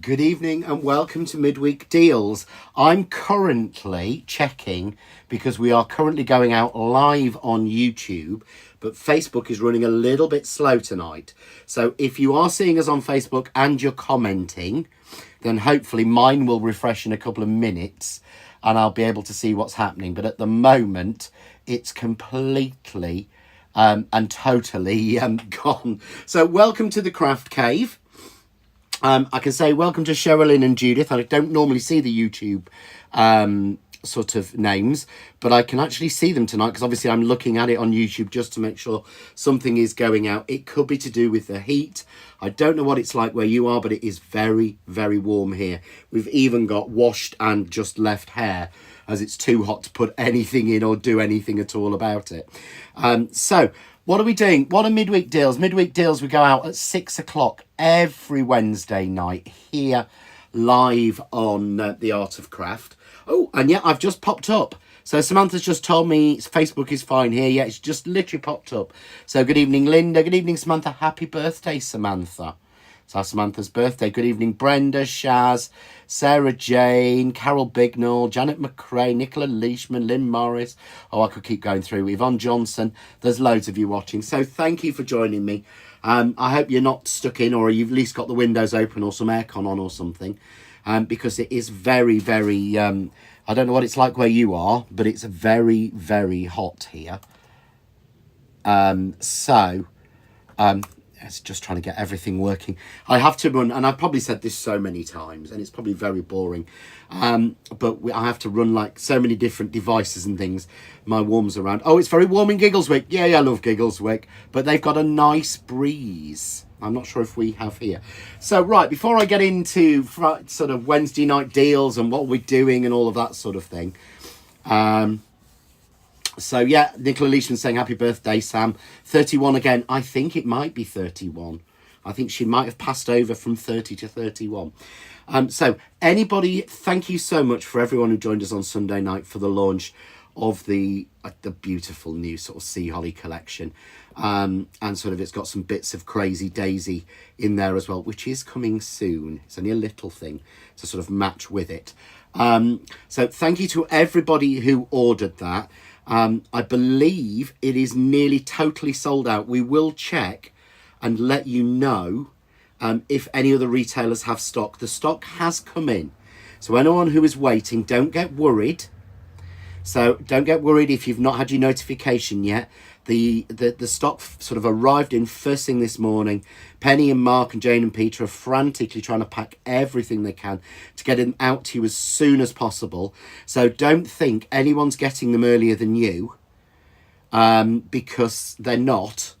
Good evening and welcome to Midweek Deals. I'm currently checking because we are currently going out live on YouTube, but Facebook is running a little bit slow tonight. So if you are seeing us on Facebook and you're commenting, then hopefully mine will refresh in a couple of minutes and I'll be able to see what's happening. But at the moment, it's completely and totally gone. So welcome to the Craft Cave. I can say welcome to Sherilyn and Judith. I don't normally see the YouTube sort of names, but I can actually see them tonight because obviously I'm looking at it on YouTube just to make sure something is going out. It could be to do with the heat. I don't know what it's like where you are, but it is very, very warm here. We've even got washed and just left hair as it's too hot to put anything in or do anything at all about it. So what are we doing? What are midweek deals? Midweek deals, we go out at 6 o'clock every Wednesday night here live on The Art of Craft. Oh, and yeah, I've just popped up. So Samantha's just told me Facebook is fine here. Yeah, it's just literally popped up. So good evening, Linda. Good evening, Samantha. Happy birthday, Samantha. It's our Samantha's birthday. Good evening, Brenda, Shaz, Sarah Jane, Carol Bignall, Janet McRae, Nicola Leishman, Lynn Morris. Oh, I could keep going through. Yvonne Johnson. There's loads of you watching. So thank you for joining me. I hope you're not stuck in or you've at least got the windows open or some aircon on or something. Because it is very, very... I don't know what it's like where you are, but it's very, very hot here. It's just trying to get everything working. I have to run, and I've probably said this so many times, and it's probably very boring, but I have to run like so many different devices and things. My warms around. Oh, it's very warm in Giggleswick. Yeah, I love Giggleswick, but they've got a nice breeze. I'm not sure if we have here. So, right, before I get into sort of Wednesday night deals and what we're doing and all of that sort of thing, so yeah, Nicola Leishman saying happy birthday, Sam. 31 again. I think it might be 31. I think she might have passed over from 30 to 31. So anybody, thank you so much for everyone who joined us on Sunday night for the launch of the beautiful new sort of Sea Holly collection. And sort of it's got some bits of Crazy Daisy in there as well, which is coming soon. It's only a little thing to sort of match with it. So thank you to everybody who ordered that. I believe it is nearly totally sold out. We will check and let you know if any other retailers have stock. The stock has come in. So anyone who is waiting, don't get worried. So don't get worried if you've not had your notification yet. The stock sort of arrived in first thing this morning. Penny and Mark and Jane and Peter are frantically trying to pack everything they can to get them out to you as soon as possible. So don't think anyone's getting them earlier than you, because they're not.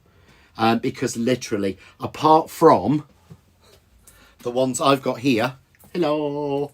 Because literally, apart from the ones I've got here, hello,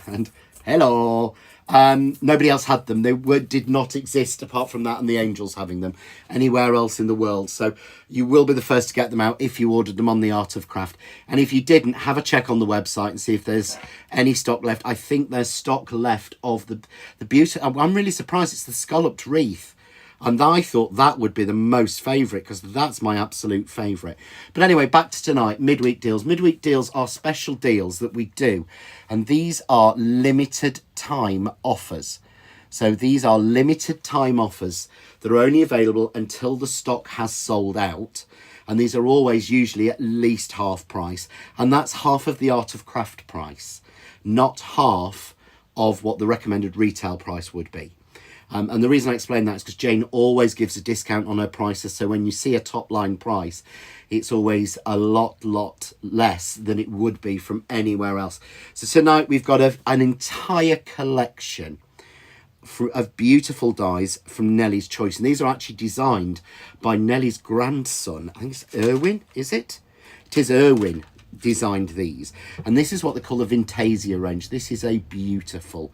and hello, nobody else had them. They did not exist apart from that and the Angels having them anywhere else in the world. So you will be the first to get them out if you ordered them on The Art of Craft. And if you didn't, have a check on the website and see if there's any stock left. I think there's stock left of the beauty. I'm really surprised it's the scalloped wreath. And I thought that would be the most favourite because that's my absolute favourite. But anyway, back to tonight, midweek deals. Midweek deals are special deals that we do. And these are limited time offers. So these are limited time offers that are only available until the stock has sold out. And these are always usually at least half price. And that's half of the Art of Craft price, not half of what the recommended retail price would be. And the reason I explain that is because Jane always gives a discount on her prices. So when you see a top line price, it's always a lot less than it would be from anywhere else. So tonight we've got an entire collection of beautiful dies from Nellie's Choice. And these are actually designed by Nellie's grandson. I think it's Erwin, is it? It is Erwin designed these. And this is what they call the Vintasia range. This is a beautiful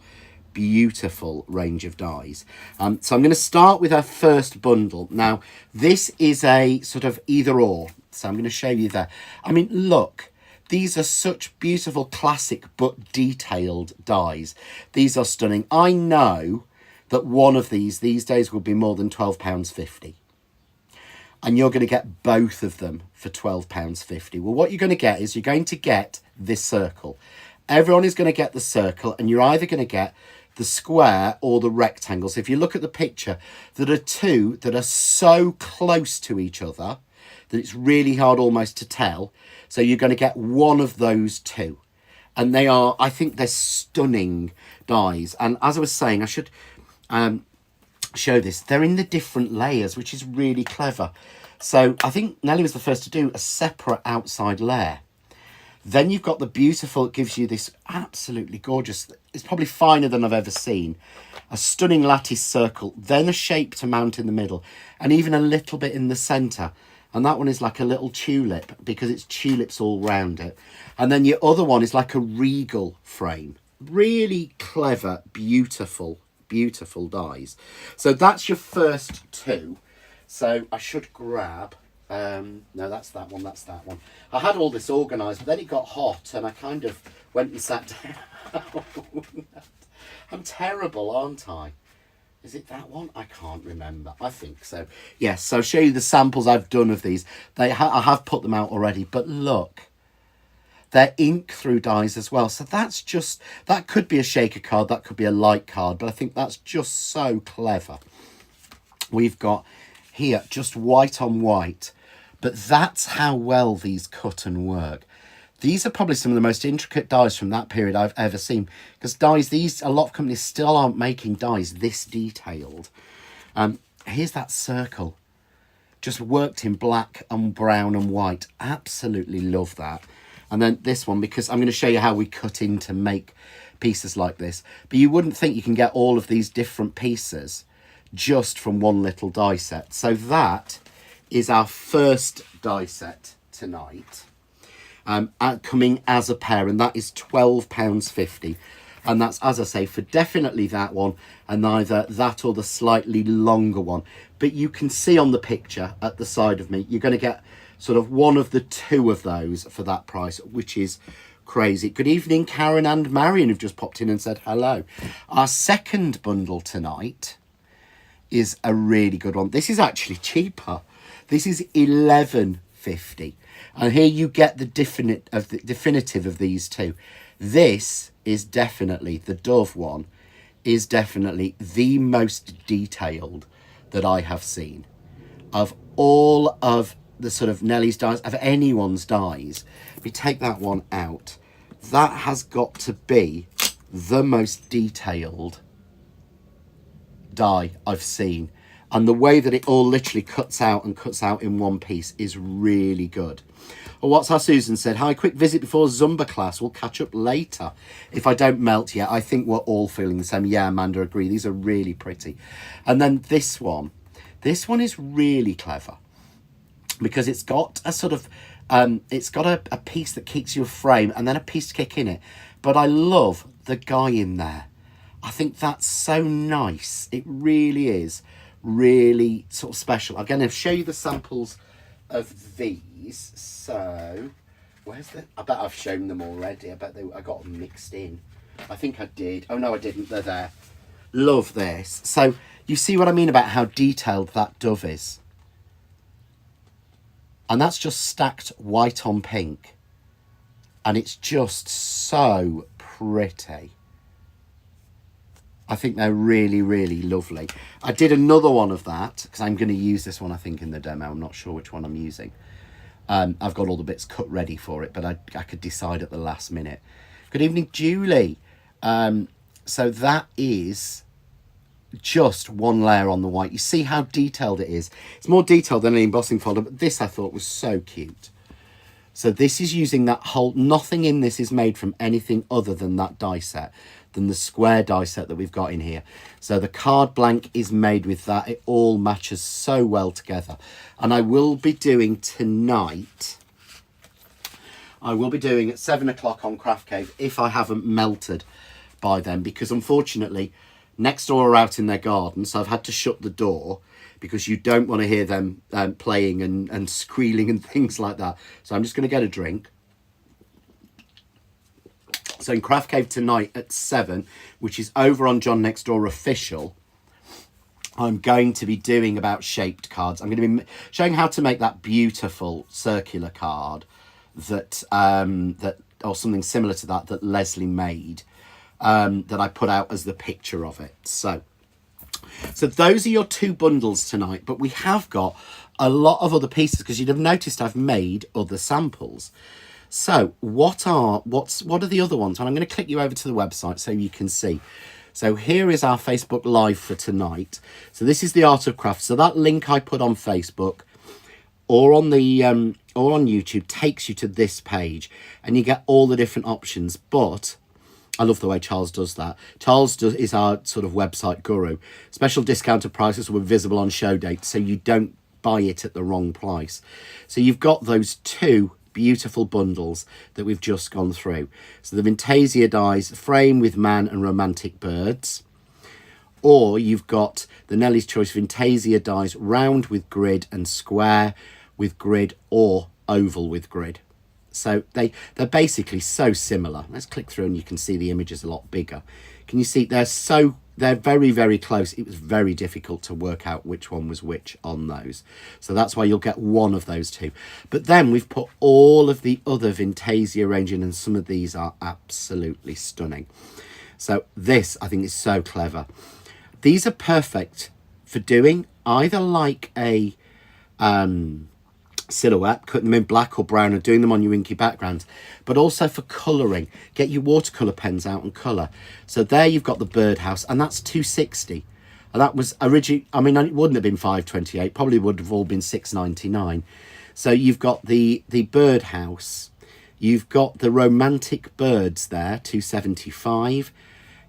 range of dies. So I'm going to start with our first bundle. Now, this is a sort of either or. So I'm going to show you there. I mean, look, these are such beautiful classic but detailed dies. These are stunning. I know that one of these days will be more than £12.50. And you're going to get both of them for £12.50. Well, what you're going to get is you're going to get this circle. Everyone is going to get the circle, and you're either going to get the square or the rectangle. So if you look at the picture, there are two that are so close to each other that it's really hard almost to tell. So you're going to get one of those two. And they are, I think they're stunning dies. And as I was saying, I should show this. They're in the different layers, which is really clever. So I think Nellie was the first to do a separate outside layer. Then you've got the beautiful, it gives you this absolutely gorgeous, it's probably finer than I've ever seen, a stunning lattice circle, then a shape to mount in the middle, and even a little bit in the centre. And that one is like a little tulip because it's tulips all round it. And then your other one is like a regal frame. Really clever, beautiful, beautiful dies. So that's your first two. So I should grab, no, that's that one, that's that one. I had all this organised, but then it got hot and I kind of went and sat down. I'm terrible, aren't I? Is it that one? I can't remember. I think so. Yes, so I'll show you the samples I've done of these. I have put them out already, but look. They're ink through dies as well. So that's just, that could be a shaker card, that could be a light card, but I think that's just so clever. We've got here just white on white, but that's how well these cut and work. These are probably some of the most intricate dies from that period I've ever seen, because dies, these, a lot of companies still aren't making dies this detailed. Here's that circle, just worked in black and brown and white. Absolutely love that. And then this one, because I'm going to show you how we cut in to make pieces like this, but you wouldn't think you can get all of these different pieces just from one little die set. So that is our first die set tonight. Coming as a pair, and that is £12.50, and that's, as I say, for definitely that one and either that or the slightly longer one. But you can see on the picture at the side of me, you're going to get sort of one of the two of those for that price, which is crazy. Good evening, Karen and Marion, who've just popped in and said hello. Our second bundle tonight is a really good one. This is actually cheaper. This is £11.50. And here you get the definitive of these two. This is definitely, the Dove one, is definitely the most detailed that I have seen. Of all of the sort of Nellie's dies, of anyone's dies, we take that one out. That has got to be the most detailed die I've seen. And the way that it all literally cuts out in one piece is really good. Well, what's our Susan said? Hi, quick visit before Zumba class. We'll catch up later. If I don't melt yet, I think we're all feeling the same. Yeah, Amanda, agree. These are really pretty. And then this one is really clever because it's got a sort of, it's got a piece that keeps you a frame and then a piece to kick in it. But I love the guy in there. I think that's so nice. It really is. Really sort of special. I'm going to show you the samples of these. So where's the, I bet I've shown them already. I bet I got them mixed in. I think I did. Oh no, I didn't. They're there. Love this. So you see what I mean about how detailed that Dove is, and that's just stacked white on pink, and it's just so pretty. I think they're really, really lovely. I did another one of that because I'm going to use this one, I think, in the demo. I'm not sure which one I'm using. I've got all the bits cut ready for it, but I could decide at the last minute. Good evening, Julie. So that is just one layer on the white. You see how detailed it is. It's more detailed than an embossing folder, but this I thought was so cute. So this is using that whole, nothing in this is made from anything other than that die set, than the square die set that we've got in here. So the card blank is made with that. It all matches so well together. And I will be doing tonight, I will be doing at 7 o'clock on Craft Cave if I haven't melted by then, because unfortunately next door are out in their garden, so I've had to shut the door because you don't want to hear them playing and squealing and things like that. So I'm just going to get a drink. So in Craft Cave tonight at 7, which is over on John Next Door Official, I'm going to be doing about shaped cards. I'm going to be showing how to make that beautiful circular card that that or something similar to that Leslie made, that I put out as the picture of it. So those are your 2 bundles tonight, but we have got a lot of other pieces because you'd have noticed I've made other samples. So what are the other ones? And I'm going to click you over to the website so you can see. So here is our Facebook Live for tonight. So this is the Art of Craft. So that link I put on Facebook or on the or on YouTube takes you to this page, and you get all the different options. But I love the way Charles does that. Charles is our sort of website guru. Special discounted prices will be visible on show date, so you don't buy it at the wrong price. So you've got those 2 beautiful bundles that we've just gone through. So the Vintasia dies, frame with man and romantic birds. Or you've got the Nellie's Choice Vintasia dies, round with grid and square with grid, or oval with grid. So they're basically so similar. Let's click through and you can see the images a lot bigger. Can you see they're very, very close. It was very difficult to work out which one was which on those. So that's why you'll get one of those 2. But then we've put all of the other Vintasia range in, and some of these are absolutely stunning. So this, I think, is so clever. These are perfect for doing either like a silhouette, cutting them in black or brown and doing them on your inky backgrounds, but also for colouring. Get your watercolour pens out and colour. So there you've got the birdhouse, and that's £2.60, and that was originally, I mean, it wouldn't have been £5.28, probably would have all been £6.99. So you've got the birdhouse, you've got the romantic birds there, £2.75.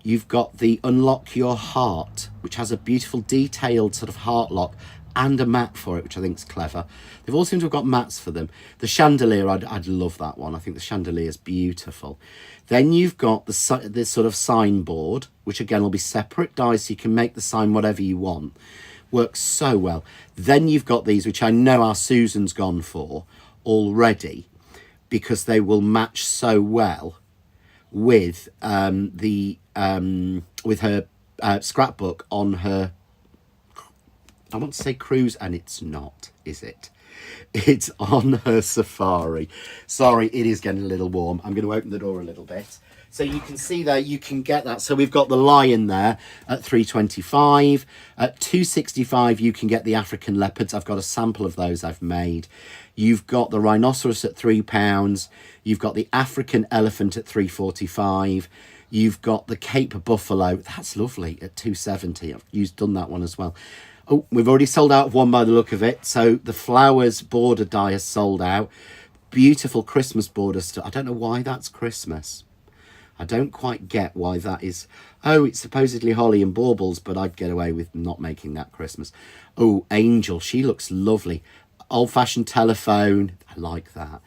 You've got the Unlock Your Heart, which has a beautiful detailed sort of heart lock and a mat for it, which I think is clever. They've all seemed to have got mats for them. The chandelier, I'd love that one. I think the chandelier is beautiful. Then you've got this sort of signboard, which again will be separate dies, so you can make the sign whatever you want. Works so well. Then you've got these, which I know our Susan's gone for already, because they will match so well with with her scrapbook on her, I want to say cruise, and it's not, is it? It's on her safari. Sorry, it is getting a little warm. I'm going to open the door a little bit. So you can see there, you can get that. So we've got the lion there at $3.25. At $2.65, you can get the African leopards. I've got a sample of those I've made. You've got the rhinoceros at £3. You've got the African elephant at $3.45. You've got the Cape buffalo. That's lovely, at $2.70. I've done that one as well. Oh, we've already sold out of one by the look of it. So the flowers border die has sold out. Beautiful Christmas border stuff. I don't know why that's Christmas. I don't quite get why that is. Oh, it's supposedly holly and baubles, but I'd get away with not making that Christmas. Oh, Angel, she looks lovely. Old-fashioned telephone, I like that.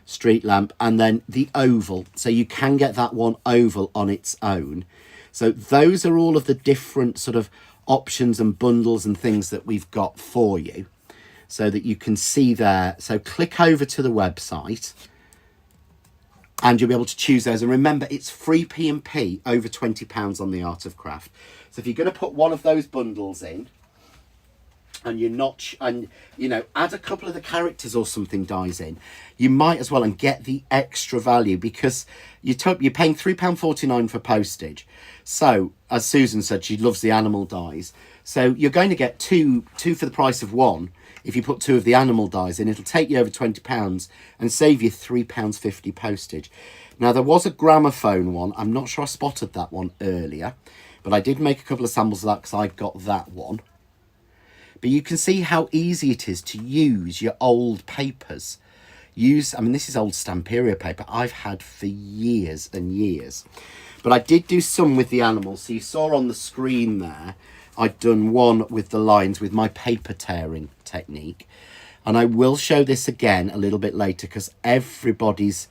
Street lamp, and then the oval. So you can get that one oval on its own. So those are all of the different sort of options and bundles and things that we've got for you, so that you can see there. So click over to the website and you'll be able to choose those. And remember, it's free P&P over £20 on the Art of Craft. So if you're going to put one of those bundles in, and you're not, and you know, add a couple of the characters or something dies in, you might as well, and get the extra value, because you're paying £3.49 for postage. So as Susan said, she loves the animal dies, so you're going to get two for the price of one. If you put 2 of the animal dies in, it'll take you over £20 and save you £3.50 postage. Now, there was a gramophone one. I'm not sure I spotted that one earlier, but I did make a couple of samples of that because I got that one. But you can see how easy it is to use your old papers. I mean, this is old Stamperia paper I've had for years and years. But I did do some with the animals. So you saw on the screen there, I'd done one with the lines with my paper tearing technique. And I will show this again a little bit later, because everybody's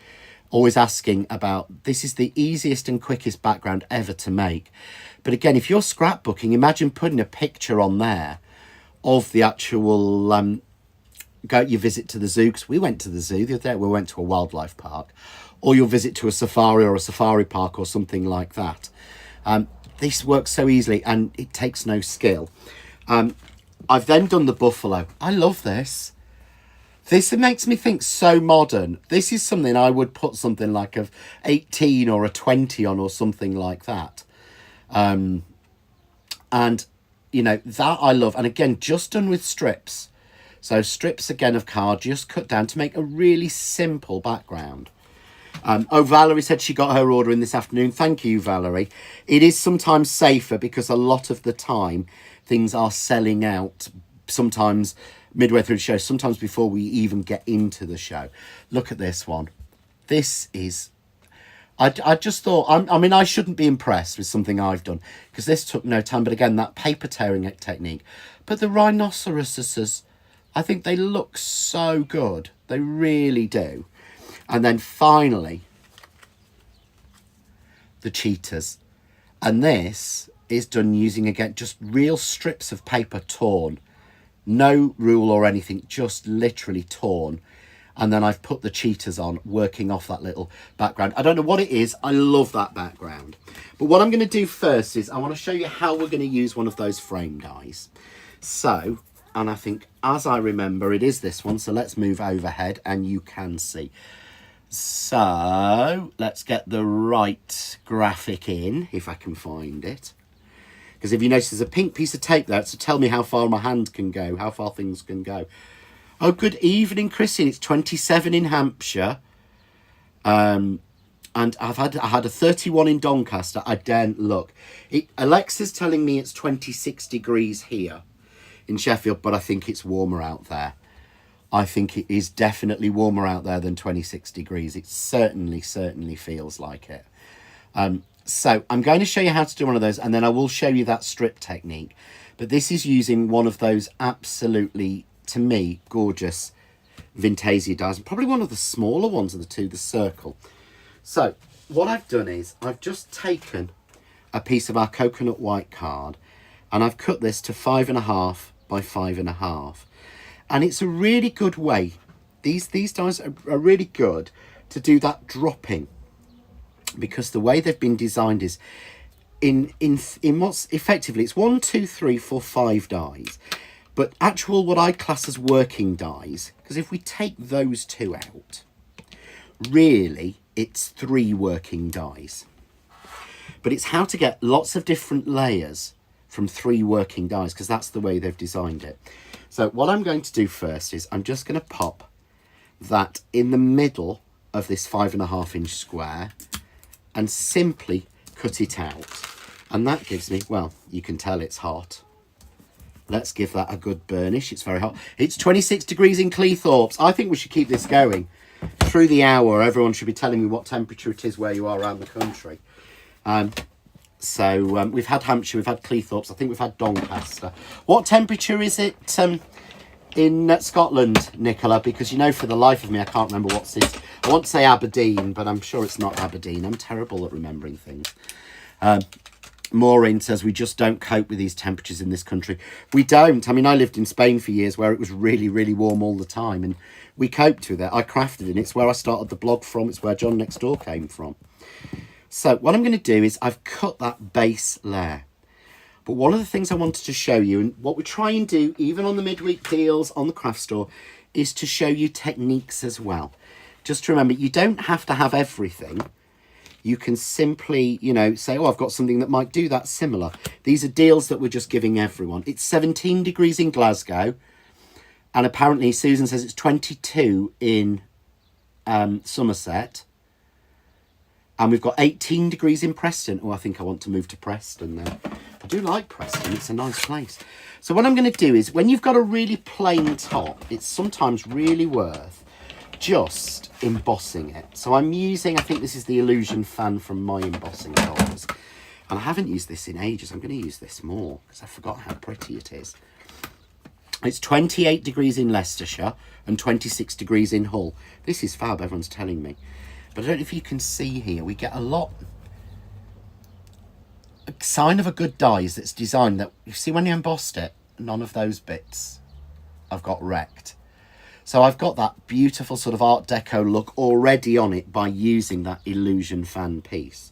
always asking about, this is the easiest and quickest background ever to make. But again, if you're scrapbooking, imagine putting a picture on there of the actual your visit to the zoo, because we went to the zoo the other day, we went to a wildlife park, or your visit to a safari or a safari park or something like that. This works so easily and it takes no skill. I've then done the buffalo. I love this. This makes me think so modern. This is something I would put something like a 18 or a 20 on or something like that. And, you know, that I love. And again, just done with strips. So strips again of card, just cut down to make a really simple background. Oh, Valerie said she got her order in this afternoon. Thank you, Valerie. It is sometimes safer because a lot of the time things are selling out, sometimes midway through the show, sometimes before we even get into the show. Look at this one. This is... I just thought, I mean, I shouldn't be impressed with something I've done because this took no time. But again, that paper tearing technique. But the rhinoceroses, I think they look so good. They really do. And then finally, the cheetahs. And this is done using, again, just real strips of paper torn. No rule or anything, just literally torn. And then I've put the cheetahs on, working off that little background. I don't know what it is. I love that background. But what I'm going to do first is I want to show you how we're going to use one of those frame dies. So, and I think as I remember, it is this one. So let's move overhead and you can see. So let's get the right graphic in, if I can find it. Because if you notice, there's a pink piece of tape there to tell me how far my hand can go, how far things can go. Oh, good evening, Christine. It's 27 in Hampshire. And I had a 31 in Doncaster. I daren't look. Alexa's telling me it's 26 degrees here in Sheffield, but I think it's warmer out there. I think it is definitely warmer out there than 26 degrees. It certainly feels like it. So I'm going to show you how to do one of those, and then I will show you that strip technique. But this is using one of those absolutely, to me, gorgeous Vintasia dies. Probably one of the smaller ones of the two, the circle. So what I've done is I've just taken a piece of our coconut white card and I've cut this to 5.5 by 5.5. And it's a really good way. These dies are really good to do that dropping, because the way they've been designed is in what's effectively, it's 1, 2, 3, 4, 5 dies. But actual what I class as working dies, because if we take those two out, really it's 3 working dies. But it's how to get lots of different layers from 3 working dies, because that's the way they've designed it. So what I'm going to do first is I'm just going to pop that in the middle of this 5.5 inch square and simply cut it out. And that gives me, well, you can tell it's hot. Let's give that a good burnish. It's very hot. It's 26 degrees in Cleethorpes. I think we should keep this going through the hour. Everyone should be telling me what temperature it is where you are around the country. So we've had Hampshire, we've had Cleethorpes, I think we've had Doncaster. What temperature is it in Scotland, Nicola? Because, you know, for the life of me, I can't remember what's it. I want to say Aberdeen, but I'm sure it's not Aberdeen. I'm terrible at remembering things. Maureen says we just don't cope with these temperatures in this country. We don't. I mean, I lived in Spain for years where it was really, really warm all the time, and we coped with it. I crafted it. It's where I started the blog from. It's where John Next Door came from. So what I'm going to do is I've cut that base layer. But one of the things I wanted to show you, and what we try and do, even on the midweek deals on the craft store, is to show you techniques as well. Just to remember, you don't have to have everything. You can simply, you know, say, oh, I've got something that might do that similar. These are deals that we're just giving everyone. It's 17 degrees in Glasgow. And apparently Susan says it's 22 in Somerset. And we've got 18 degrees in Preston. Oh, I think I want to move to Preston now. I do like Preston. It's a nice place. So what I'm going to do is, when you've got a really plain top, it's sometimes really worth just embossing it. So I'm using, I think this is the Illusion fan from my embossing dollars. And I haven't used this in ages. I'm going to use this more because I forgot how pretty it is. It's 28 degrees in Leicestershire and 26 degrees in Hull. This is fab, everyone's telling me. But I don't know if you can see here, we get a lot. A sign of a good die is that's designed that, you see when you embossed it, none of those bits I've got wrecked. So I've got that beautiful sort of Art Deco look already on it by using that Illusion fan piece.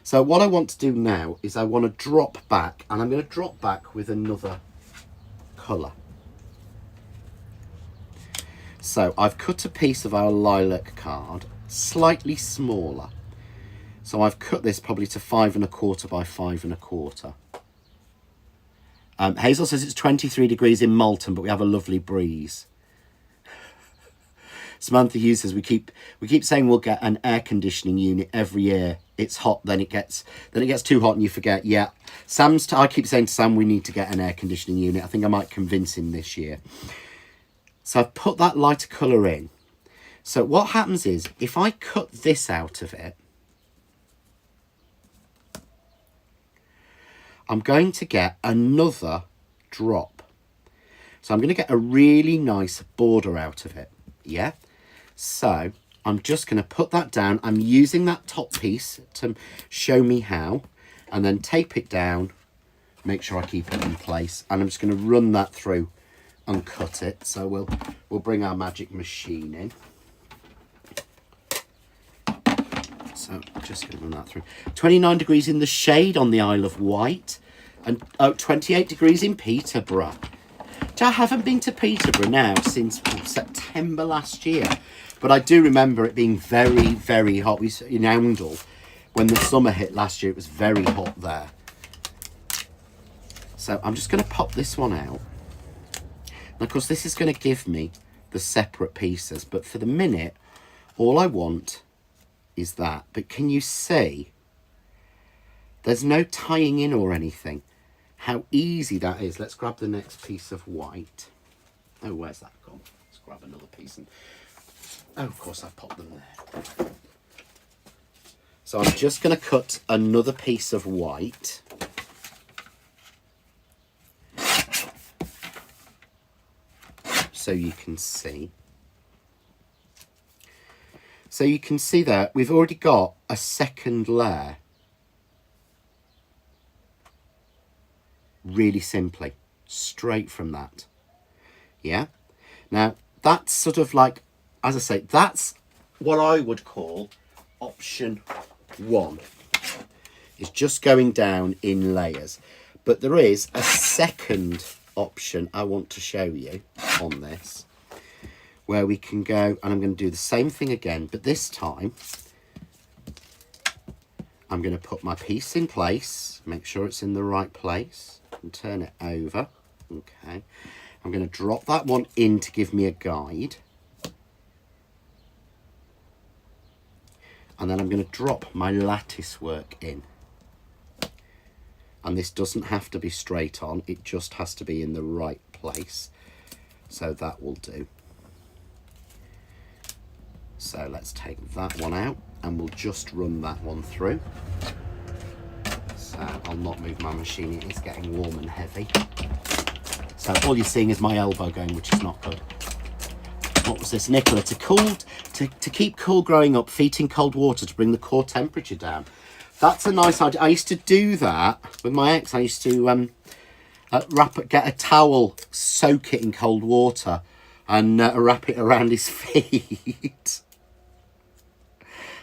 So what I want to do now is I want to drop back, and I'm going to drop back with another colour. So I've cut a piece of our lilac card slightly smaller. So I've cut this probably to 5 1/4 by 5 1/4. Hazel says it's 23 degrees in Malton, but we have a lovely breeze. Samantha Hughes says we keep saying we'll get an air conditioning unit every year. It's hot, then it gets too hot and you forget. Yeah, I keep saying to Sam we need to get an air conditioning unit. I think I might convince him this year. So I've put that lighter colour in. So what happens is if I cut this out of it, I'm going to get another drop. So I'm going to get a really nice border out of it. Yeah. So I'm just going to put that down. I'm using that top piece to show me how, and then tape it down, make sure I keep it in place. And I'm just going to run that through and cut it. So we'll bring our magic machine in. So I'm just going to run that through. 29 degrees in the shade on the Isle of Wight, and 28 degrees in Peterborough. I haven't been to Peterborough now since September last year, but I do remember it being very, very hot. In Oundle, when the summer hit last year, it was very hot there. So I'm just going to pop this one out. And of course, this is going to give me the separate pieces, but for the minute, all I want is that. But can you see? There's no tying in or anything. How easy that is. Let's grab the next piece of white. Oh, where's that gone? Let's grab another piece. And oh, of course, I've popped them there. So I'm just going to cut another piece of white. So you can see. So you can see there, we've already got a second layer. Really simply, straight from that. Yeah. Now, that's sort of like, as I say, that's what I would call option 1. It's just going down in layers. But there is a second option I want to show you on this, where we can go, and I'm going to do the same thing again, but this time I'm going to put my piece in place, make sure it's in the right place, and turn it over. Okay, I'm going to drop that one in to give me a guide, and then I'm going to drop my lattice work in. And this doesn't have to be straight on, it just has to be in the right place. So that will do. So let's take that one out and we'll just run that one through. So I'll not move my machine, it is getting warm and heavy. So all you're seeing is my elbow going, which is not good. What was this, Nicola? To keep cool growing up, feet in cold water to bring the core temperature down. That's a nice idea. I used to do that with my ex. I used to get a towel, soak it in cold water, and wrap it around his feet.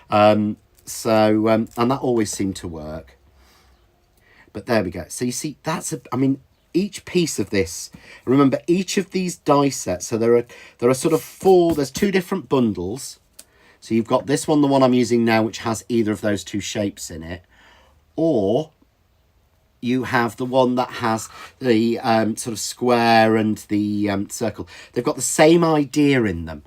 And that always seemed to work. But there we go. So you see, I mean, each piece of this, remember each of these die sets. So there are sort of 4. There's 2 different bundles. So you've got this one, the one I'm using now, which has either of those 2 shapes in it, or you have the one that has the sort of square and the circle. They've got the same idea in them.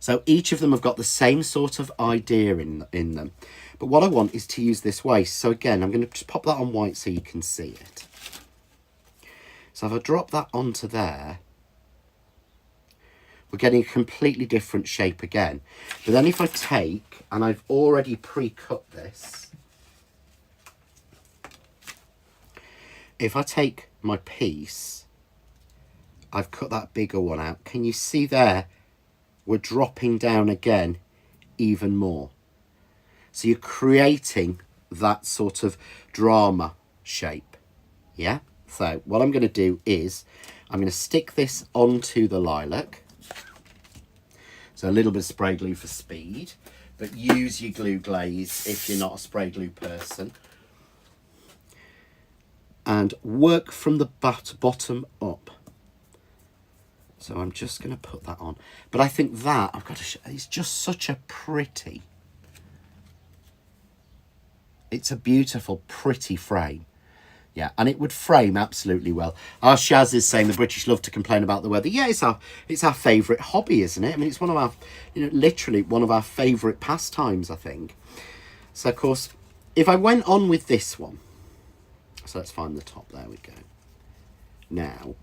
So each of them have got the same sort of idea in them. But what I want is to use this waist. So again, I'm going to just pop that on white so you can see it. So if I drop that onto there, we're getting a completely different shape again. But then if I take, and I've already pre-cut this, if I take my piece, I've cut that bigger one out. Can you see there? We're dropping down again even more. So you're creating that sort of drama shape. Yeah? So what I'm going to do is I'm going to stick this onto the lilac. So a little bit of spray glue for speed, but use your glue glaze if you're not a spray glue person. And work from the bottom up. So I'm just going to put that on. But I think that, I've got to show, it's just such a pretty, it's a beautiful, pretty frame. Yeah, and it would frame absolutely well. Our Shaz is saying the British love to complain about the weather. Yeah, it's our favourite hobby, isn't it? I mean, it's one of our, literally one of our favourite pastimes, I think. So, of course, if I went on with this one, so let's find the top, there we go. Now,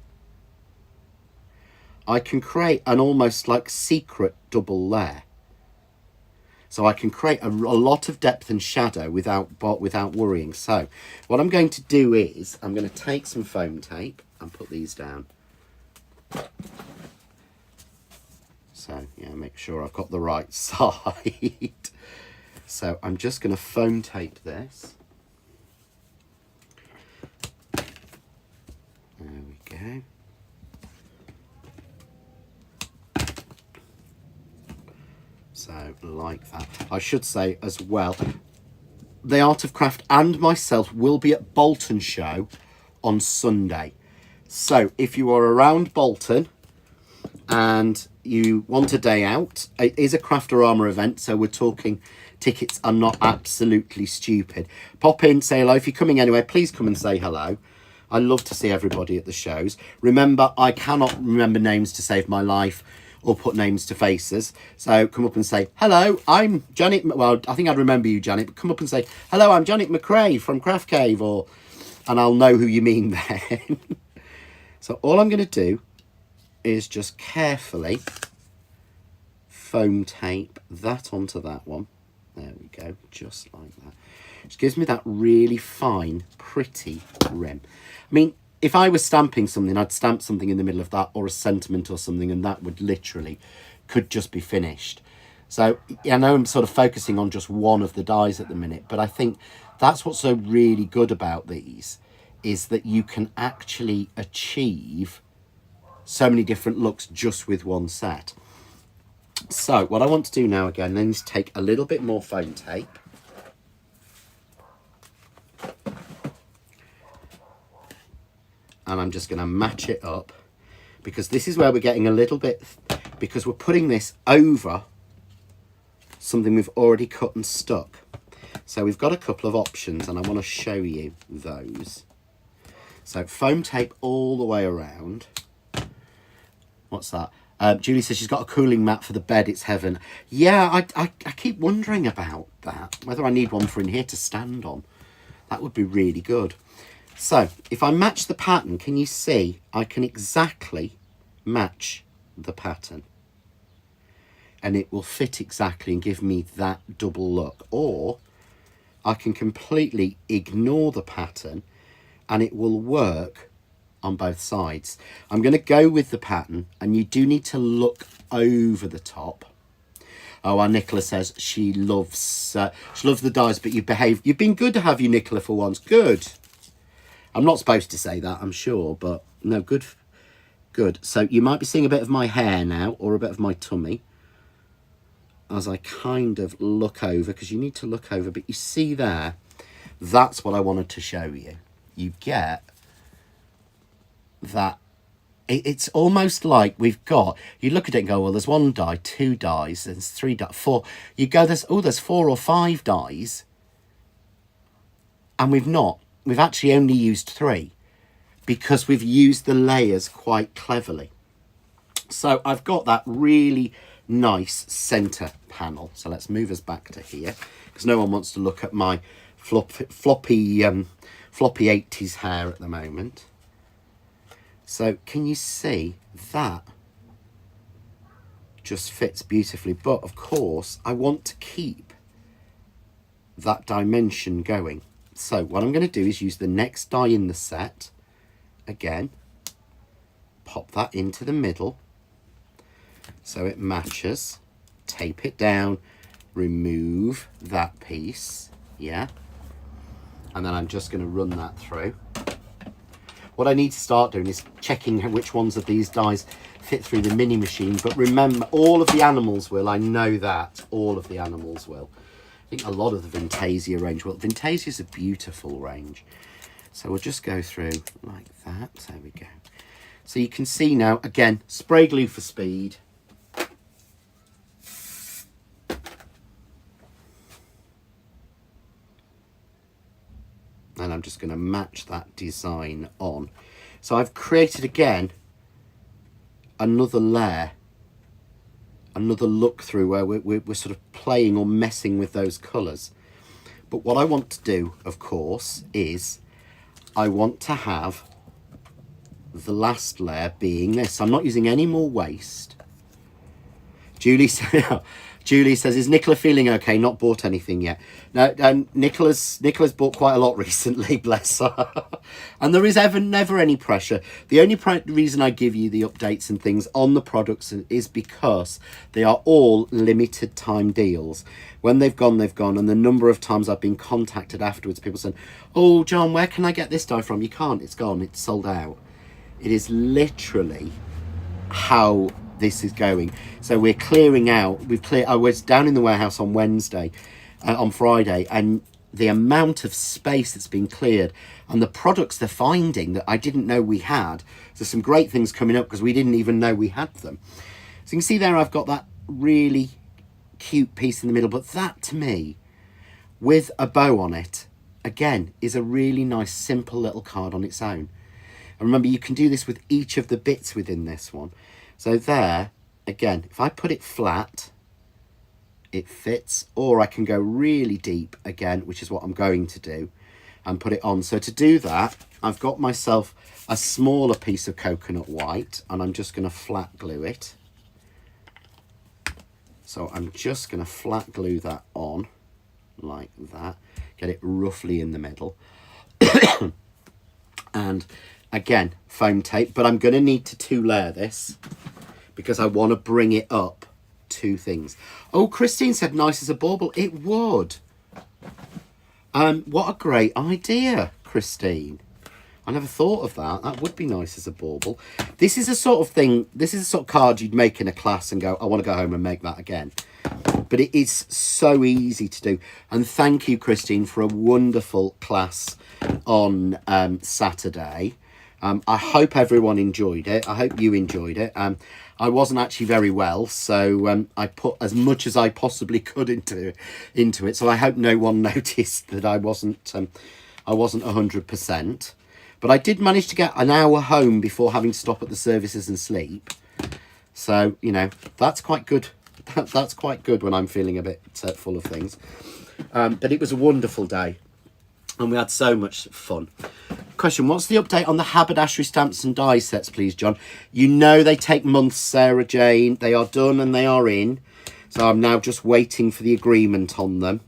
I can create an almost like secret double layer. So I can create a lot of depth and shadow without worrying. So what I'm going to do is I'm going to take some foam tape and put these down. So yeah, make sure I've got the right side. So I'm just going to foam tape this. There we go. So like that. I should say as well, The Art of Craft and myself will be at Bolton show on Sunday. So if you are around Bolton and you want a day out, it is a Craftorama event, so we're talking tickets are not absolutely stupid. Pop in, say hello. If you're coming anyway, please come and say hello. I love to see everybody at the shows. Remember, I cannot remember names to save my life or put names to faces. So come up and say, hello, I'm Janet. Well, I think I'd remember you, Janet, but come up and say, hello, I'm Janet McRae from Craft Cave, and I'll know who you mean then. So all I'm going to do is just carefully foam tape that onto that one. There we go, just like that. Which gives me that really fine, pretty rim. I mean, if I was stamping something, I'd stamp something in the middle of that, or a sentiment or something, and that would literally, could just be finished. So I know I'm sort of focusing on just one of the dies at the minute, but I think that's what's so really good about these, is that you can actually achieve so many different looks just with one set. So what I want to do now again then is take a little bit more foam tape. And I'm just going to match it up, because this is where we're getting a little bit, because we're putting this over something we've already cut and stuck. So we've got a couple of options and I want to show you those. So foam tape all the way around. What's that? Julie says she's got a cooling mat for the bed. It's heaven. Yeah, I keep wondering about that, whether I need one for in here to stand on. That would be really good. So if I match the pattern, can you see I can exactly match the pattern, and it will fit exactly and give me that double look? Or I can completely ignore the pattern and it will work on both sides. I'm going to go with the pattern, and you do need to look over the top. Oh, our Nicola says she loves the dies, but you've been good to have you, Nicola, for once. Good. I'm not supposed to say that, I'm sure, but no, good. Good. So you might be seeing a bit of my hair now, or a bit of my tummy, as I kind of look over, because you need to look over, but you see there, that's what I wanted to show you. You get that it's almost like we've got, you look at it and go, well, there's one die, two dies, there's three dies, four. You go, there's 4 or 5 dies, and we've actually only used 3, because we've used the layers quite cleverly. So I've got that really nice center panel. So let's move us back to here, because no one wants to look at my floppy 80s hair at the moment. So can you see that just fits beautifully? But of course I want to keep that dimension going. So what I'm going to do is use the next die in the set again, pop that into the middle so it matches, tape it down, remove that piece, yeah, and then I'm just going to run that through. What I need to start doing is checking which ones of these dies fit through the mini machine. But remember, all of the animals will. I know that. All of the animals will. I think a lot of the Vintasia range will. Vintasia is a beautiful range. So we'll just go through like that. There we go. So you can see now, again, spray glue for speed. And I'm just going to match that design on. So I've created again another layer, another look through where we're sort of playing or messing with those colours. But what I want to do, of course, is I want to have the last layer being this. I'm not using any more waste. Julie says, is Nicola feeling okay? Not bought anything yet. No, Nicola's bought quite a lot recently, bless her. And there is never any pressure. The only reason I give you the updates and things on the products is because they are all limited time deals. When they've gone, they've gone. And the number of times I've been contacted afterwards, people saying, oh, John, where can I get this dye from? You can't, it's gone, it's sold out. It is literally how this is going. So we're clearing out. I was down in the warehouse on Friday, and the amount of space that's been cleared and the products they're finding that I didn't know we had. There's some great things coming up because we didn't even know we had them. So you can see there I've got that really cute piece in the middle, but that to me, with a bow on it, again, is a really nice simple little card on its own. And remember, you can do this with each of the bits within this one. So there, again, if I put it flat, it fits, or I can go really deep again, which is what I'm going to do, and put it on. So to do that, I've got myself a smaller piece of coconut white, and I'm just going to flat glue it. So I'm just going to flat glue that on like that, get it roughly in the middle. And again, foam tape, but I'm going to need to two-layer this because I want to bring it up two things. Oh, Christine said nice as a bauble. It would. What a great idea, Christine. I never thought of that. That would be nice as a bauble. This is a sort of thing, this is a sort of card you'd make in a class and go, I want to go home and make that again. But it is so easy to do. And thank you, Christine, for a wonderful class on Saturday. I hope everyone enjoyed it. I hope you enjoyed it. I wasn't actually very well, so I put as much as I possibly could into it. So I hope no one noticed that I wasn't 100%. But I did manage to get an hour home before having to stop at the services and sleep. So, you know, that's quite good. That's quite good when I'm feeling a bit full of things. But it was a wonderful day. And we had so much fun. Question, what's the update on the haberdashery stamps and die sets, please, John? You know they take months, Sarah Jane. They are done and they are in. So I'm now just waiting for the agreement on them.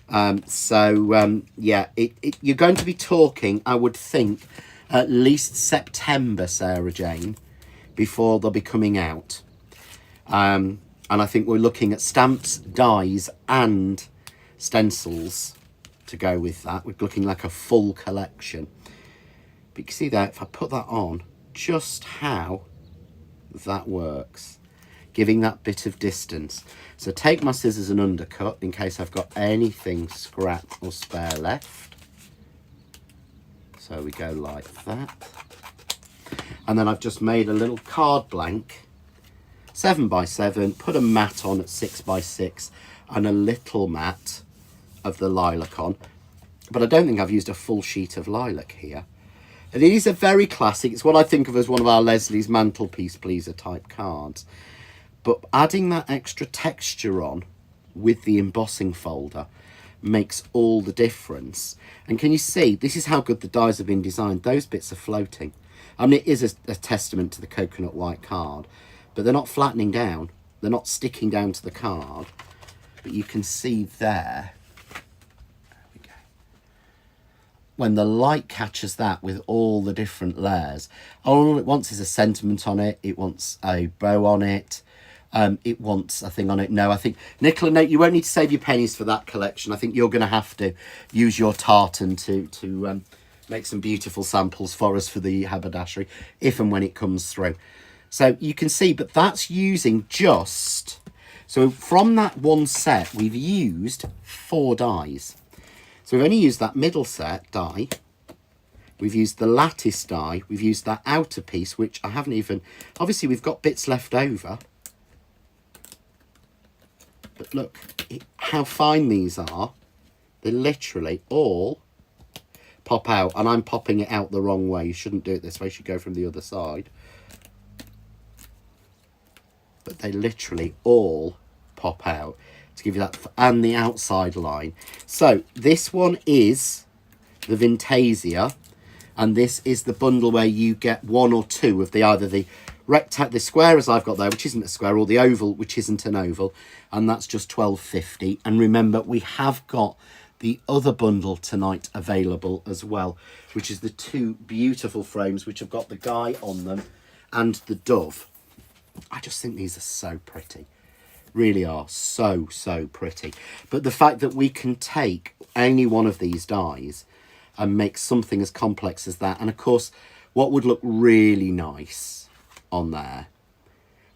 Yeah, you're going to be talking, I would think, at least September, Sarah Jane, before they'll be coming out. And I think we're looking at stamps, dies and stencils to go with that. We're looking like a full collection. But you can see there, if I put that on, just how that works, giving that bit of distance. So take my scissors and undercut in case I've got anything scrap or spare left. So we go like that. And then I've just made a little card blank, 7x7, put a mat on at 6x6 and a little mat of the lilac on. But I don't think I've used a full sheet of lilac here. And these are very classic. It's what I think of as one of our Leslie's mantelpiece pleaser type cards. But adding that extra texture on with the embossing folder makes all the difference. And can you see, this is how good the dies have been designed. Those bits are floating. I mean, it is a testament to the coconut white card, but they're not flattening down. They're not sticking down to the card. But you can see there we go. When the light catches that with all the different layers, all it wants is a sentiment on it. It wants a bow on it. It wants a thing on it. No, I think, Nicola, no, you won't need to save your pennies for that collection. I think you're going to have to use your tartan to make some beautiful samples for us for the haberdashery, if and when it comes through. So you can see, but that's using just... So from that one set, we've used 4 dies. So we've only used that middle set die. We've used the lattice die. We've used that outer piece, which I haven't even... Obviously, we've got bits left over. But look how fine these are. They literally all pop out. And I'm popping it out the wrong way. You shouldn't do it this way. You should go from the other side. But they literally all pop out to give you that. And the outside line. So this one is the Vintasia. And this is the bundle where you get one or two of either the rectangle, the square as I've got there, which isn't a square, or the oval, which isn't an oval. And that's just £12.50. And remember, we have got the other bundle tonight available as well, which is the two beautiful frames, which have got the guy on them and the dove. I just think these are so pretty. Really are so pretty. But the fact that we can take any one of these dies and make something as complex as that. And of course, what would look really nice on there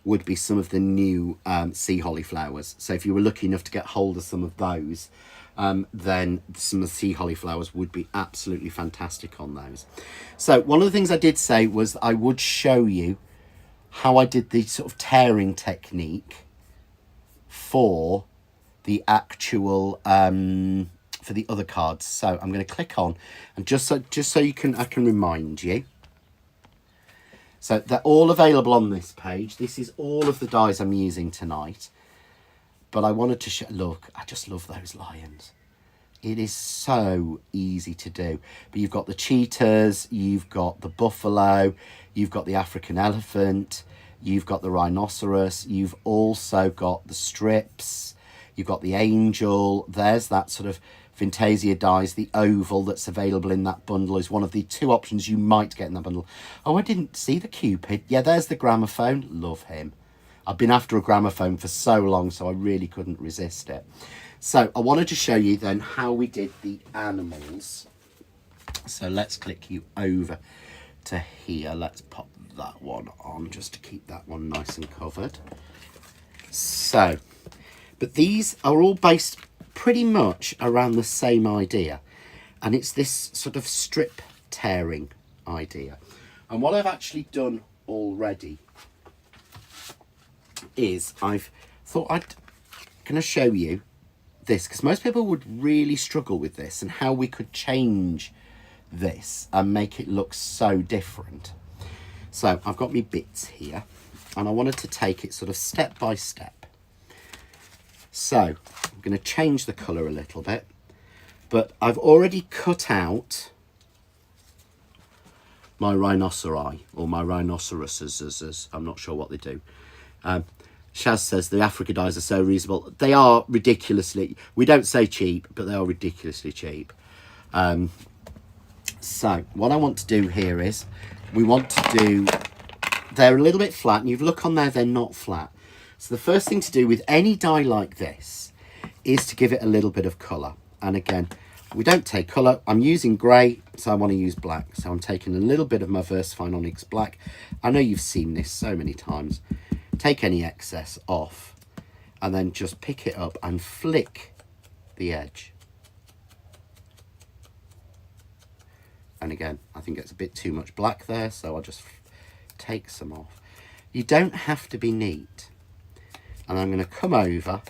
would be some of the new sea holly flowers. So if you were lucky enough to get hold of some of those, then some of the sea holly flowers would be absolutely fantastic on those. So one of the things I did say was I would show you how I did the sort of tearing technique for the actual... for the other cards. So I'm going to click on, and just so I can remind you. So they're all available on this page. This is all of the dies I'm using tonight. But I wanted to show, look, I just love those lions. It is so easy to do. But you've got the cheetahs, you've got the buffalo, you've got the African elephant, you've got the rhinoceros, you've also got the strips, you've got the angel. There's that sort of Vintasia dies. The oval that's available in that bundle is one of the two options you might get in that bundle. Oh, I didn't see the Cupid. Yeah, there's the gramophone. Love him. I've been after a gramophone for so long, so I really couldn't resist it. So I wanted to show you then how we did the animals. So let's click you over to here. Let's pop that one on just to keep that one nice and covered. So, but these are all based pretty much around the same idea, and it's this sort of strip tearing idea. And what I've actually done already is I've thought I'm going to show you this, because most people would really struggle with this and how we could change this and make it look so different. So I've got my bits here, and I wanted to take it sort of step by step. So I'm going to change the colour a little bit, but I've already cut out my rhinoceri, or my rhinoceroses. I'm not sure what they do. Shaz says the Africa dies are so reasonable. They are ridiculously, we don't say cheap, but they are ridiculously cheap. So what I want to do here is, we want to do, they're a little bit flat, and you look on there, they're not flat. So the first thing to do with any die like this is to give it a little bit of colour. And again, we don't take colour. I'm using grey, so I want to use black. So I'm taking a little bit of my VersaFine Onyx black. I know you've seen this so many times. Take any excess off, and then just pick it up and flick the edge. And again, I think it's a bit too much black there, so I'll just take some off. You don't have to be neat. And I'm going to come over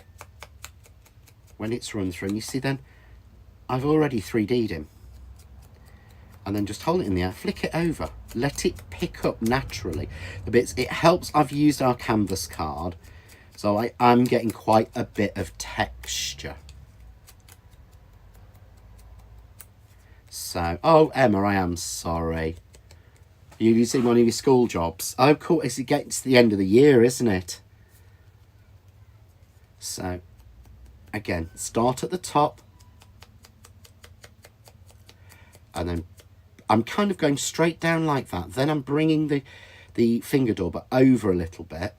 when it's run through, and you see then I've already 3D'd him. And then just hold it in the air, flick it over, let it pick up naturally the bits. It helps. I've used our canvas card, so I am getting quite a bit of texture. So, oh Emma, I am sorry. You're using one of your school jobs. Oh cool, it gets to the end of the year, isn't it? So, again, start at the top, and then I'm kind of going straight down like that. Then I'm bringing the finger dauber over a little bit,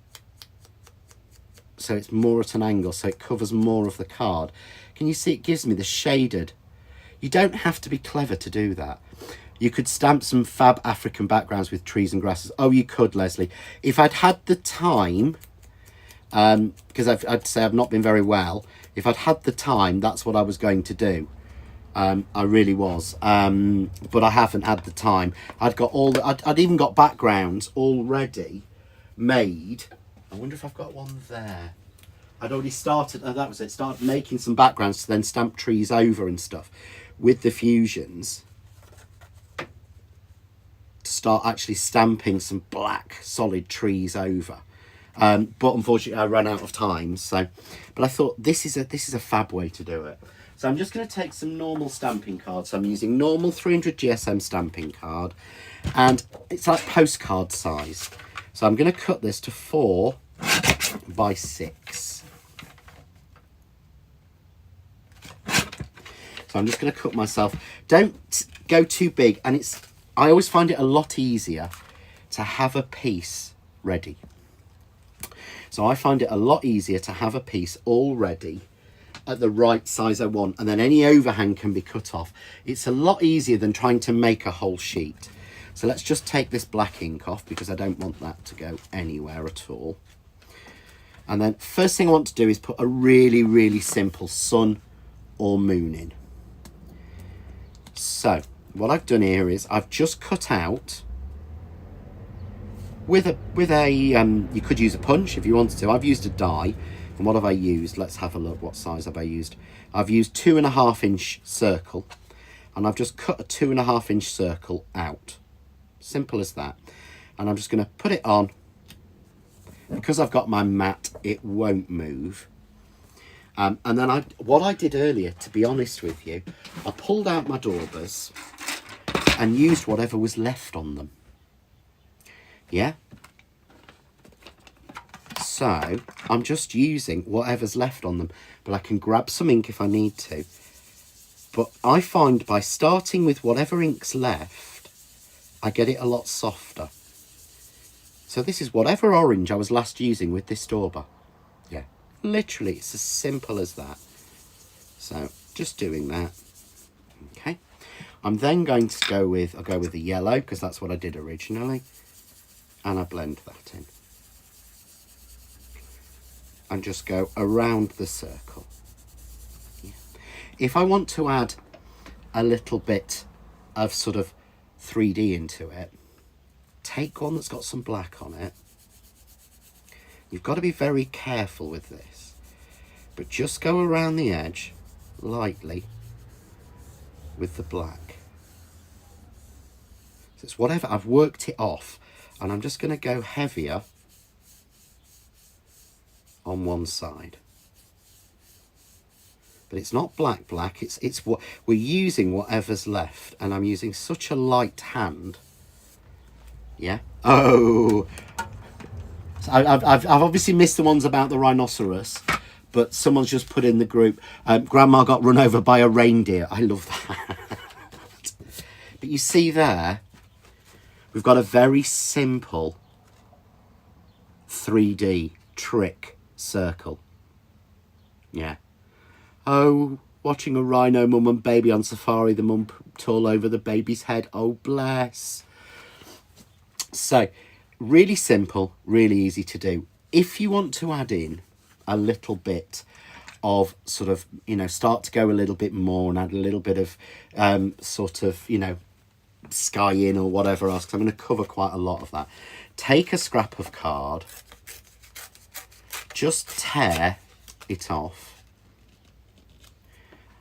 so it's more at an angle, so it covers more of the card. Can you see it gives me the shaded? You don't have to be clever to do that. You could stamp some fab African backgrounds with trees and grasses. Oh, you could, Leslie. If I'd had the time... because I'd say I've not been very well. If I'd had the time, that's what I was going to do. I really was, but I haven't had the time. I'd got I'd even got backgrounds already made. I wonder if I've got one there. I'd already started, that was it, started making some backgrounds to then stamp trees over and stuff with the fusions. To start actually stamping some black solid trees over. But unfortunately I ran out of time, so, but I thought this is a fab way to do it. So I'm just going to take some normal stamping cards. So I'm using normal 300 GSM stamping card, and it's like postcard size. So I'm going to cut this to 4 by 6. So I'm just going to cut myself. Don't go too big, and I always find it a lot easier to have a piece ready. So I find it a lot easier to have a piece all ready at the right size I want, and then any overhang can be cut off. It's a lot easier than trying to make a whole sheet. So let's just take this black ink off, because I don't want that to go anywhere at all. And then first thing I want to do is put a really, really simple sun or moon in. So what I've done here is I've just cut out with a you could use a punch if you wanted to. I've used a die. And what have I used? Let's have a look. What size have I used? I've used 2.5 inch circle, and I've just cut a 2.5 inch circle out. Simple as that. And I'm just going to put it on. Because I've got my mat, it won't move. And then what I did earlier, to be honest with you, I pulled out my daubers and used whatever was left on them. Yeah? So I'm just using whatever's left on them, but I can grab some ink if I need to. But I find by starting with whatever ink's left, I get it a lot softer. So this is whatever orange I was last using with this dauber. Yeah, literally, it's as simple as that. So just doing that. Okay. I'm then going to go with the yellow, because that's what I did originally. And I blend that in. And just go around the circle. Yeah. If I want to add a little bit of sort of 3D into it, take one that's got some black on it. You've got to be very careful with this, but just go around the edge lightly with the black. So it's whatever, I've worked it off, and I'm just going to go heavier on one side. But it's not black, it's what we're using, whatever's left, and I'm using such a light hand. Yeah. Oh, so I've obviously missed the ones about the rhinoceros, but someone's just put in the group, Grandma got run over by a reindeer. I love that. But you see there, we've got a very simple 3D trick circle. Yeah. Oh, watching a rhino mum and baby on safari, the mum tall over the baby's head. Oh, bless. So really simple, really easy to do. If you want to add in a little bit of sort of, you know, start to go a little bit more and add a little bit of sort of, you know, sky in or whatever else, because I'm going to cover quite a lot of that. Take a scrap of card, just tear it off,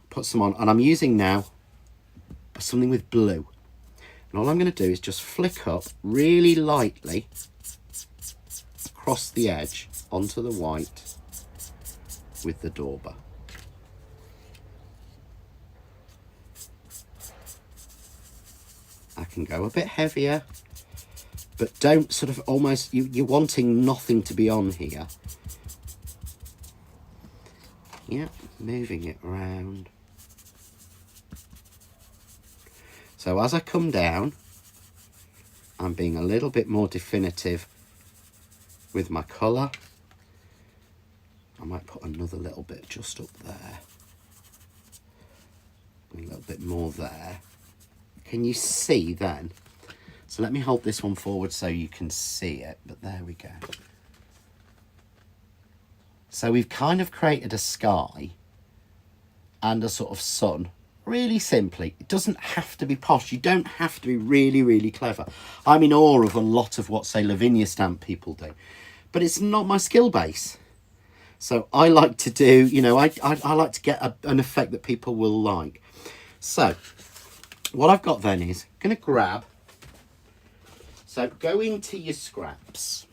put some on, and I'm using now something with blue. And all I'm going to do is just flick up really lightly across the edge onto the white with the dauber. I can go a bit heavier, but don't sort of almost, you're wanting nothing to be on here. Yeah, moving it around. So as I come down, I'm being a little bit more definitive with my colour. I might put another little bit just up there. A little bit more there. Can you see then? So let me hold this one forward so you can see it, but there we go. So we've kind of created a sky and a sort of sun Really simply. It doesn't have to be posh. You don't have to be really, really clever. I'm in awe of a lot of what, say, Lavinia stamp people do. But it's not my skill base. So I like to do, you know, I like to get an effect that people will like. So what I've got then is going to grab. So go into your scraps.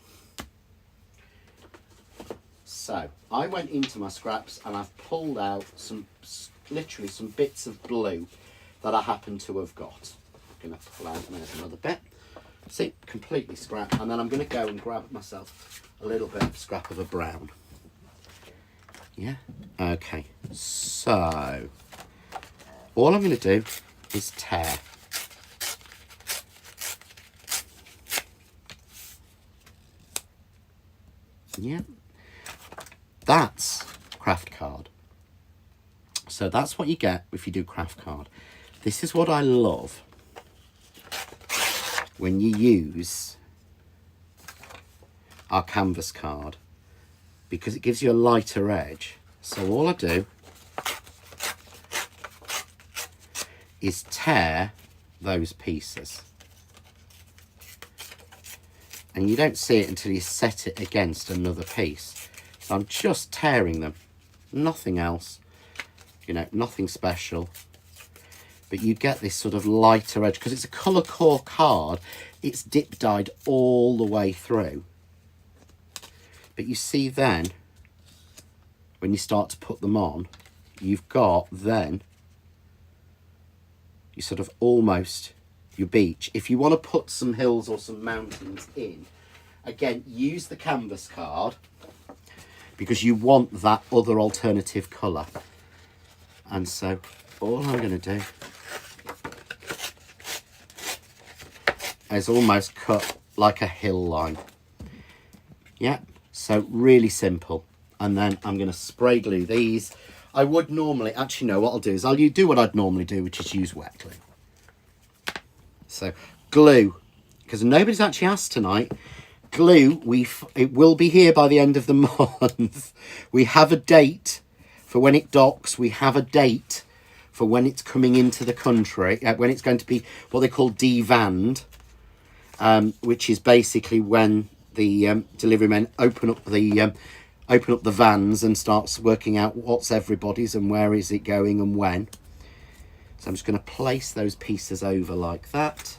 So I went into my scraps and I've pulled out literally some bits of blue that I happen to have got. I'm going to pull out, and there's another bit. See, completely scrap. And then I'm going to go and grab myself a little bit of scrap of a brown. Yeah, okay. So all I'm going to do is tear. Yeah, that's craft card. So that's what you get if you do craft card. This is what I love when you use our canvas card, because it gives you a lighter edge. So all I do is tear those pieces. And you don't see it until you set it against another piece. So I'm just tearing them, nothing else, you know, nothing special. But you get this sort of lighter edge, because it's a colour core card, it's dip dyed all the way through. But you see then, when you start to put them on, you've got then, you sort of almost your beach. If you want to put some hills or some mountains in, again, use the canvas card, because you want that other alternative colour. And so all I'm going to do is almost cut like a hill line. Yeah, so really simple. And then I'm going to spray glue these. I would normally, actually no, what I'll do is I'll do what I'd normally do, which is use wet glue. So glue, because nobody's actually asked tonight, glue, it will be here by the end of the month. We have a date for when it docks. We have a date for when it's coming into the country, when it's going to be what they call devanned, which is basically when the delivery men open up the vans and starts working out what's everybody's and where is it going and when. So I'm just going to place those pieces over like that.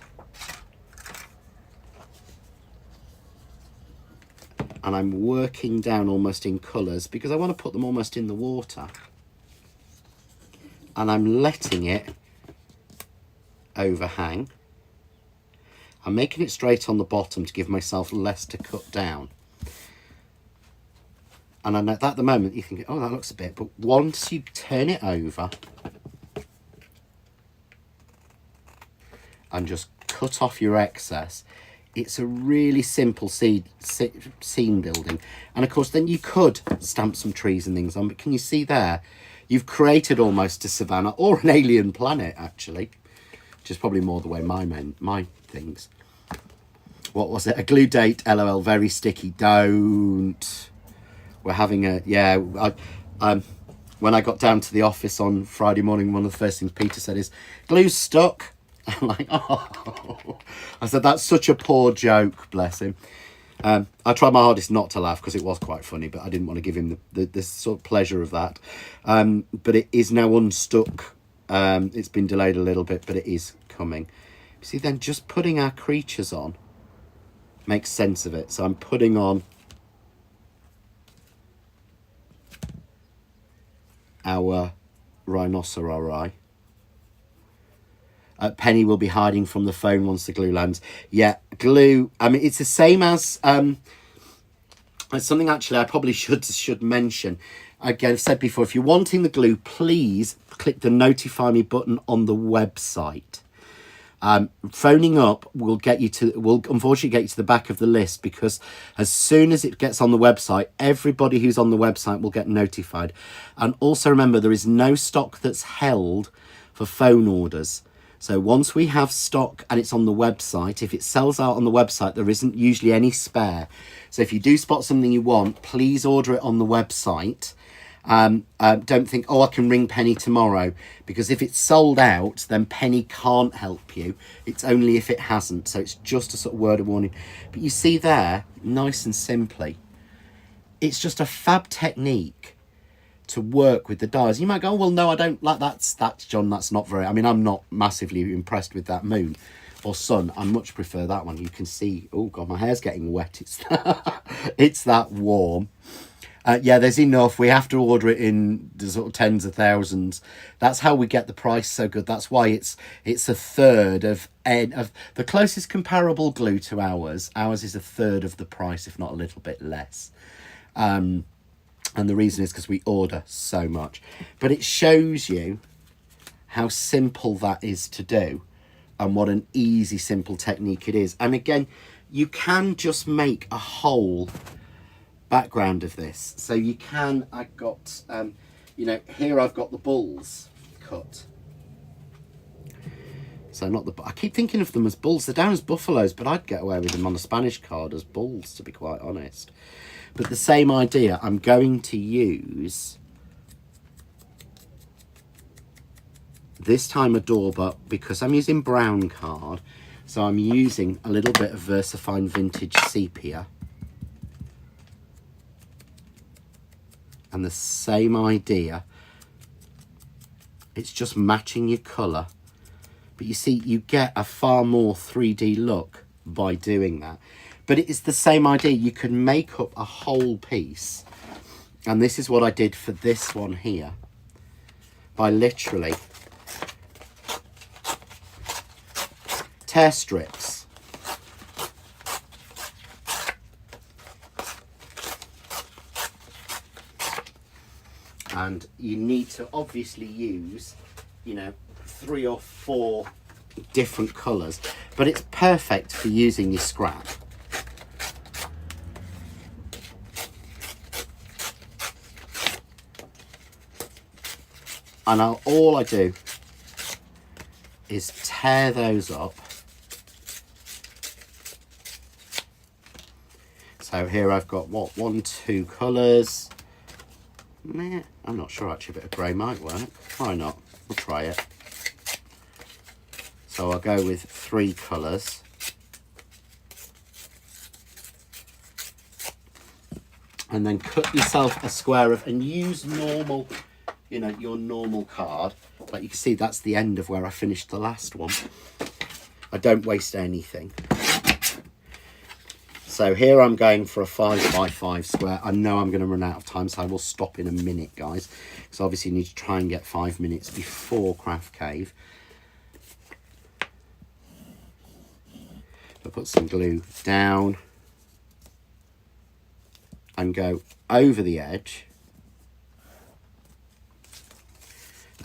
And I'm working down almost in colours, because I want to put them almost in the water. And I'm letting it overhang. I'm making it straight on the bottom to give myself less to cut down. And I know that at the moment you think, oh, that looks a bit, but once you turn it over and just cut off your excess, it's a really simple scene building. And of course, then you could stamp some trees and things on, but can you see there? You've created almost a savannah or an alien planet, actually, which is probably more the way my things. What was it? A glue date, LOL, very sticky. Don't. We're having a, yeah, when I got down to the office on Friday morning, one of the first things Peter said is, glue's stuck. I'm like, oh. I said, that's such a poor joke, bless him. I tried my hardest not to laugh, because it was quite funny, but I didn't want to give him the sort of pleasure of that. But it is now unstuck. It's been delayed a little bit, but it is coming. You see, then just putting our creatures on makes sense of it. So I'm putting on our rhinoceri. Penny will be hiding from the phone once the glue lands. Yeah, glue. I mean, it's the same as something actually I probably should mention. Again, I've said before, if you're wanting the glue, please click the notify me button on the website. Phoning up will unfortunately get you to the back of the list, because as soon as it gets on the website, everybody who's on the website will get notified. And also remember, there is no stock that's held for phone orders. So once we have stock and it's on the website, if it sells out on the website, there isn't usually any spare. So if you do spot something you want, please order it on the website. Don't think, oh, I can ring Penny tomorrow, because if it's sold out, then Penny can't help you. It's only if it hasn't. So it's just a sort of word of warning. But you see there, nice and simply, it's just a fab technique to work with the dies. You might go, oh, well, no, I don't like that's John, that's not very, I mean, I'm not massively impressed with that moon or sun. I much prefer that one. You can see, oh God, my hair's getting wet. It's that warm. Yeah, there's enough. We have to order it in the sort of tens of thousands. That's how we get the price so good. That's why it's a third of the closest comparable glue to ours. Ours is a third of the price, if not a little bit less. And the reason is because we order so much. But it shows you how simple that is to do and what an easy, simple technique it is. And again, you can just make a whole background of this. So you can, I've got, you know, here I've got the bulls cut. So not the, I keep thinking of them as bulls. They're down as buffaloes, but I'd get away with them on a Spanish card as bulls, to be quite honest. But the same idea, I'm going to use, this time a Dauber, because I'm using brown card. So I'm using a little bit of VersaFine Vintage Sepia. And the same idea, it's just matching your colour. But you see, you get a far more 3D look by doing that. But it is the same idea. You can make up a whole piece. And this is what I did for this one here. By literally tear strips. And you need to obviously use, you know, 3 or 4 different colours. But it's perfect for using your scrap. And all I do is tear those up. So here I've got, what, 1, 2 colours. Meh, I'm not sure actually, a bit of grey might work. Why not? We'll try it. So I'll go with 3 colours. And then cut yourself a square of, and use normal, you know, your normal card. But you can see that's the end of where I finished the last one. I don't waste anything. So here I'm going for a 5x5 square. I know I'm going to run out of time, so I will stop in a minute, guys. So obviously you need to try and get 5 minutes before Craft Cave. I'll put some glue down and go over the edge.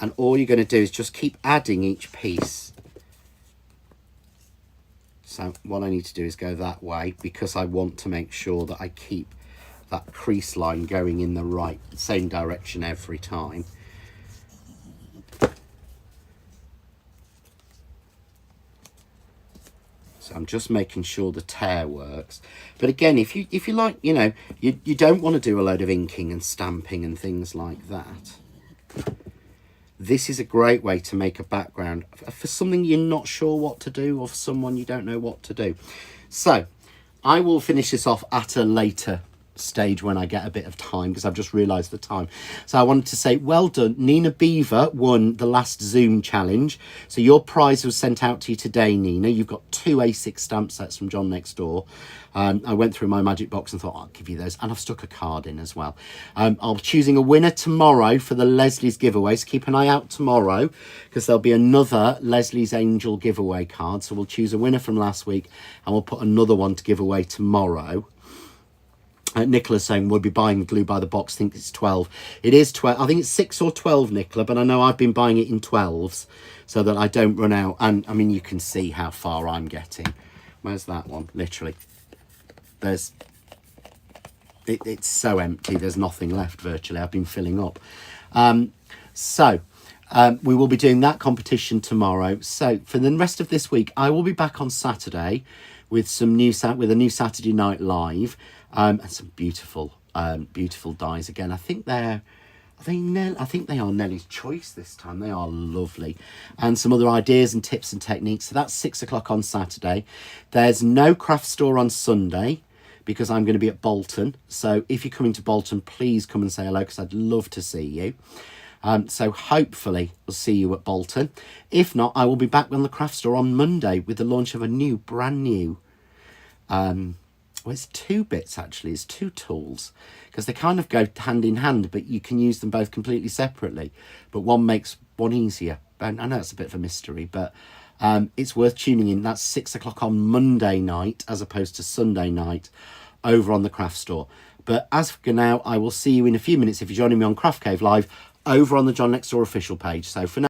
And all you're going to do is just keep adding each piece. So what I need to do is go that way, because I want to make sure that I keep that crease line going in the same direction every time. So I'm just making sure the tear works. But again, if you like, you know, you don't want to do a load of inking and stamping and things like that. This is a great way to make a background for something you're not sure what to do, or for someone you don't know what to do. So I will finish this off at a later stage when I get a bit of time, because I've just realised the time. So I wanted to say, well done. Nina Beaver won the last Zoom challenge. So your prize was sent out to you today, Nina. You've got 2 A6 stamp sets from John Next Door. I went through my magic box and thought, I'll give you those. And I've stuck a card in as well. I'll be choosing a winner tomorrow for the Leslie's giveaway. So keep an eye out tomorrow, because there'll be another Leslie's Angel giveaway card. So we'll choose a winner from last week, and we'll put another one to give away tomorrow. Nicola's saying we'll be buying glue by the box. I think it's 12. It is 12. I think it's 6 or 12, Nicola, but I know I've been buying it in 12s so that I don't run out. And I mean, you can see how far I'm getting. Where's that one? Literally. There's... It's so empty. There's nothing left virtually. I've been filling up. We will be doing that competition tomorrow. So for the rest of this week, I will be back on Saturday with a new Saturday Night Live. And some beautiful dies again. I think they're I think they are Nellie's Choice this time. They are lovely. And some other ideas and tips and techniques. So that's 6 o'clock on Saturday. There's no craft store on Sunday because I'm going to be at Bolton. So if you're coming to Bolton, please come and say hello because I'd love to see you. So hopefully we'll see you at Bolton. If not, I will be back on the craft store on Monday with the launch of a brand new well, it's 2 bits actually, it's 2 tools because they kind of go hand in hand, but you can use them both completely separately, but one makes one easier. And I know it's a bit of a mystery, but it's worth tuning in. That's 6 o'clock on Monday night as opposed to Sunday night over on the craft store. But as for now, I will see you in a few minutes if you're joining me on Craft Cave Live over on the John Next Door official page. So for now,